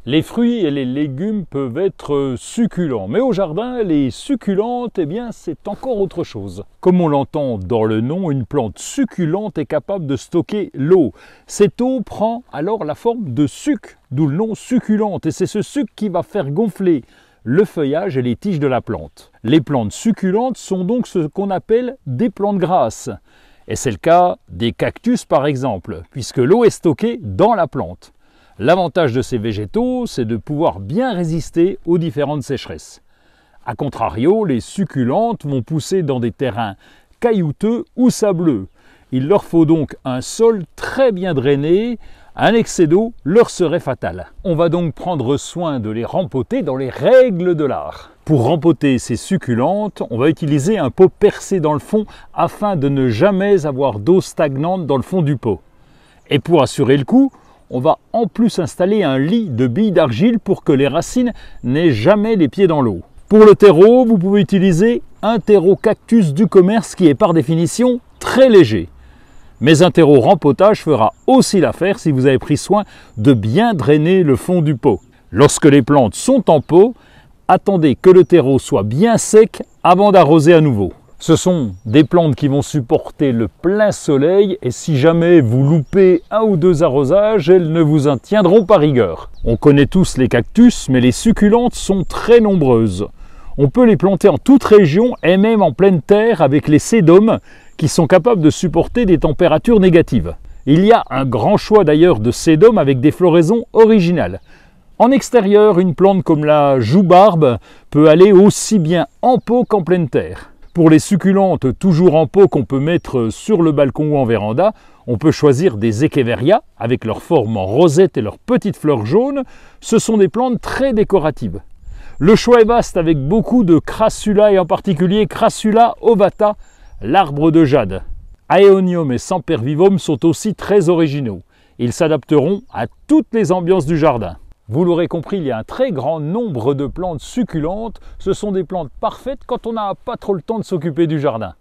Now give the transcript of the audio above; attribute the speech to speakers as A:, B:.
A: Les fruits et les légumes peuvent être succulents, mais au jardin, les succulentes, eh bien, c'est encore autre chose. Comme on l'entend dans le nom, une plante succulente est capable de stocker l'eau. Cette eau prend alors la forme de suc, d'où le nom succulente, et c'est ce suc qui va faire gonfler le feuillage et les tiges de la plante. Les plantes succulentes sont donc ce qu'on appelle des plantes grasses. Et c'est le cas des cactus par exemple, puisque l'eau est stockée dans la plante. L'avantage de ces végétaux, c'est de pouvoir bien résister aux différentes sécheresses. A contrario, les succulentes vont pousser dans des terrains caillouteux ou sableux. Il leur faut donc un sol très bien drainé. Un excès d'eau leur serait fatal. On va donc prendre soin de les rempoter dans les règles de l'art. Pour rempoter ces succulentes, on va utiliser un pot percé dans le fond afin de ne jamais avoir d'eau stagnante dans le fond du pot. Et pour assurer le coup, on va en plus installer un lit de billes d'argile pour que les racines n'aient jamais les pieds dans l'eau. Pour le terreau, vous pouvez utiliser un terreau cactus du commerce qui est par définition très léger. Mais un terreau rempotage fera aussi l'affaire si vous avez pris soin de bien drainer le fond du pot. Lorsque les plantes sont en pot, attendez que le terreau soit bien sec avant d'arroser à nouveau. Ce sont des plantes qui vont supporter le plein soleil et si jamais vous loupez un ou deux arrosages, elles ne vous en tiendront pas rigueur. On connaît tous les cactus, mais les succulentes sont très nombreuses. On peut les planter en toute région et même en pleine terre avec les sédums qui sont capables de supporter des températures négatives. Il y a un grand choix d'ailleurs de sédums avec des floraisons originales. En extérieur, une plante comme la joue-barbe peut aller aussi bien en pot qu'en pleine terre. Pour les succulentes toujours en pot qu'on peut mettre sur le balcon ou en véranda, on peut choisir des Echeveria avec leur forme en rosette et leurs petites fleurs jaunes. Ce sont des plantes très décoratives. Le choix est vaste avec beaucoup de Crassula et en particulier Crassula ovata, l'arbre de jade. Aeonium et Sempervivum sont aussi très originaux. Ils s'adapteront à toutes les ambiances du jardin. Vous l'aurez compris, il y a un très grand nombre de plantes succulentes. Ce sont des plantes parfaites quand on n'a pas trop le temps de s'occuper du jardin.